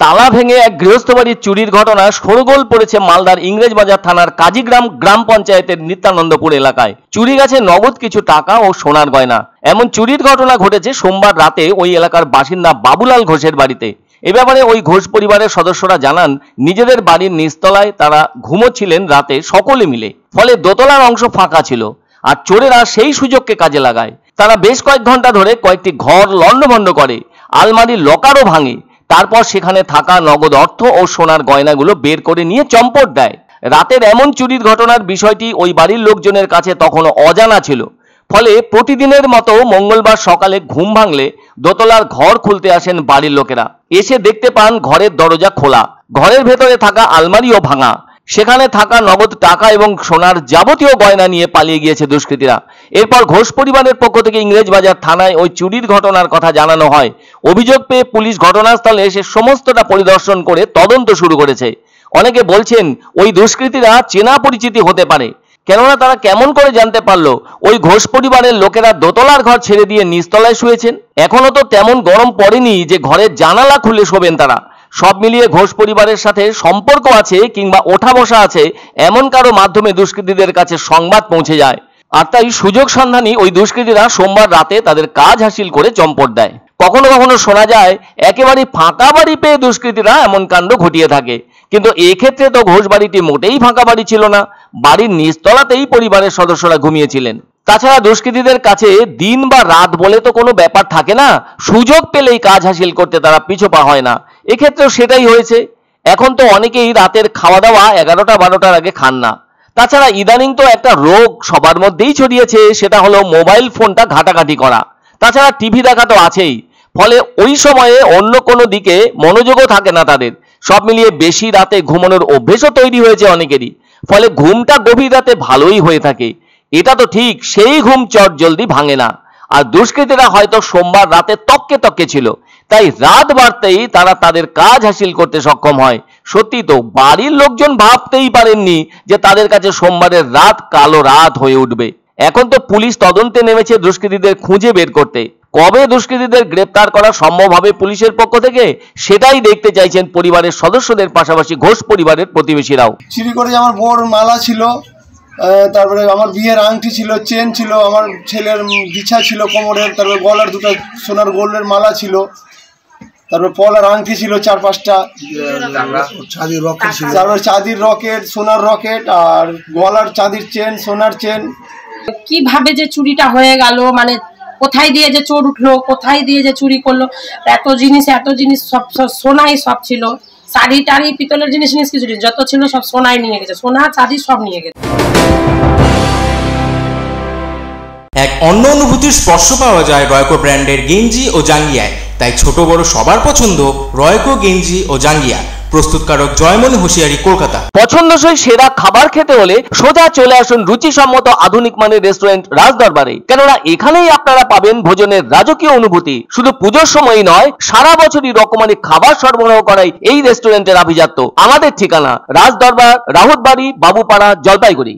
তালা ভেঙে এক গৃহস্থ বাড়ির চুরির ঘটনা শোরগোল পড়েছে মালদার ইংরেজবাজার থানার কাজীগ্রাম গ্রাম পঞ্চায়েতের নিত্যানন্দপুর এলাকায়। চুরি গেছে নগদ কিছু টাকা ও সোনার গয়না। এমন চুরির ঘটনা ঘটেছে সোমবার রাতে ওই এলাকার বাসিন্দা বাবুলাল ঘোষের বাড়িতে। এ ব্যাপারে ওই ঘোষ পরিবারের সদস্যরা জানান, নিজেদের বাড়ির নিচতলায় তারা ঘুমোচ্ছিলেন রাতে সকলে মিলে, ফলে দোতলার অংশ ফাঁকা ছিল আর চোরেরা সেই সুযোগকে কাজে লাগায়। তারা বেশ কয়েক ঘন্টা ধরে কয়েকটি ঘর লণ্ডভণ্ড করে, আলমারির লকারও ভাঙে, তারপর সেখানে থাকা নগদ অর্থ ও সোনার গয়নাগুলো বের করে নিয়ে চম্পট দেয়। রাতের এমন চুরির ঘটনার বিষয়টি ওই বাড়ির লোকজনের কাছে তখনও অজানা ছিল। ফলে প্রতিদিনের মতো মঙ্গলবার সকালে ঘুম ভাঙলে দোতলার ঘর খুলতে আসেন বাড়ির লোকেরা। এসে দেখতে পান ঘরের দরজা খোলা, ঘরের ভেতরে থাকা আলমারিও ভাঙা। সেখানে থাকা নগদ টাকা এবং সোনার যাবতীয় গয়না নিয়ে পালিয়ে গিয়েছে দুষ্কৃতীরা। এরপর ঘোষ পরিবারের পক্ষ থেকে ইংরেজবাজার থানায় ওই চুরির ঘটনার কথা জানানো হয়। অভিযোগ পেয়ে পুলিশ ঘটনাস্থলে এসে সমস্তটা পরিদর্শন করে তদন্ত শুরু করেছে। অনেকে বলছেন ওই দুষ্কৃতীরা চেনা পরিচিতি হতে পারে, কেননা তারা কেমন করে জানতে পারলো ওই ঘোষ পরিবারের লোকেরা দোতলার ঘর ছেড়ে দিয়ে নিচতলায় শুয়েছেন। এখনো তো তেমন গরম পড়েনি যে ঘরের জানালা খুলে শোবেন তারা। সব মিলিয়ে ঘোষ পরিবারের সাথে সম্পর্ক আছে কিংবা ওঠা বসা আছে এমন কারো মাধ্যমে দুষ্কৃতীদের কাছে সংবাদ পৌঁছে যায়, আর তাই সুযোগ সন্ধানী ওই দুষ্কৃতীরা সোমবার রাতে তাদের কাজ হাসিল করে চম্পট দেয়। কখনো কখনো শোনা যায় একেবারে ফাঁকা বাড়ি পেয়ে দুষ্কৃতীরা এমন কাণ্ড ঘটিয়ে থাকে, কিন্তু এক্ষেত্রে তো ঘোষ বাড়িটি মোটেই ফাঁকা বাড়ি ছিল না, বাড়ির নিচতলাতেই পরিবারের সদস্যরা ঘুমিয়েছিলেন। তাছাড়া দুষ্কৃতীদের কাছে দিন বা রাত বলে তো কোনো ব্যাপার থাকে না, সুযোগ পেলেই কাজ হাসিল করতে তারা পিছপা হয় না। এক্ষেত্রেও সেটাই হয়েছে। এখন তো অনেকেই রাতের খাওয়া দাওয়া 11টা-12টার আগে খান না। তাছাড়া ইদানিং তো একটা রোগ সবার মধ্যেই ছড়িয়েছে, সেটা হলো মোবাইল ফোনটা ঘাটাঘাটি করা। তাছাড়া টিভি দেখা তো আছেই, ফলে ওই সময়ে অন্য কোনো দিকে মনোযোগও থাকে না তাদের। সব মিলিয়ে বেশি রাতে ঘুমানোর অভ্যেসও তৈরি হয়েছে অনেকেরই, ফলে ঘুমটা গভীর রাতে ভালোই হয়ে থাকে। এটা তো ঠিক, সেই ঘুম চট জলদি ভাঙে না। আর দুষ্কৃতীরা হয়তো সোমবার রাতে তককে তককে ছিল, তাই রাত বাড়তেই তারা তাদের কাজ হাসিল করতে সক্ষম হয়। সত্যি তো, বাড়ির লোকজন ভাবতেই পারেননি যে তাদের কাছে সোমবারের রাত কালো রাত হয়ে উঠবে। এখন তো পুলিশ তদন্তে নেমেছে দুষ্কৃতীদের খুঁজে বের করতে। কবে দুষ্কৃতীদের গ্রেপ্তার করা সম্ভব হবে পুলিশের পক্ষ থেকে, সেটাই দেখতে চাইছেন পরিবারের সদস্যদের পাশাপাশি ঘোষ পরিবারের প্রতিবেশীরাও। চুরি করে আমার বউর মালা ছিল, তারপরে আমার বিয়ের আংটি ছিল, চেন ছিল, আমার ছেলের বিছা ছিল কোমরের, তারপরে গলার দুটো সোনার গোল্ডের মালা ছিল, তারপরে পলার আংটি ছিল 4-5টা, তারপরে চাঁদির রকেট, সোনার রকেট, আর গলার চাঁদির চেন, সোনার চেন। কিভাবে যে চুরিটা হয়ে গেল, মানে কোথায় দিয়ে যে চোর উঠলো, কোথায় দিয়ে যে চুরি করলো, এত জিনিস সব সোনাই সব ছিল, শাড়ি টাড়ি পিতলের জিনিস কিছু যত ছিল সব সোনাই নিয়ে গেছে, সোনা চাঁদি সব নিয়ে গেছে। এক অন্য অনুভূতির স্পর্শ পাওয়া যায় রয়কো ব্র্যান্ডের গেঞ্জি ও জাঙ্গিয়ায়। তাই ছোট বড় সবার পছন্দ রয়কো গেঞ্জি ও জাঙ্গিয়া। প্রস্তুতকারক জয়মনি হোশিয়ারি, কলকাতা। পছন্দসই সেরা খাবার খেতে হলে সোজা চলে আসুন রুচিসম্মত আধুনিক মানের রেস্টুরেন্ট রাজদরবারে, কেননা এখানেই আপনারা পাবেন ভোজনের রাজকীয় অনুভূতি। শুধু পুজোর সময়ই নয়, সারা বছরই রকমারি খাবার সরবরাহ করাই এই রেস্টুরেন্টের আভিজাত্য। আমাদের ঠিকানা রাজদরবার, রাহুতবাড়ি, বাবুপাড়া, জলপাইগুড়ি।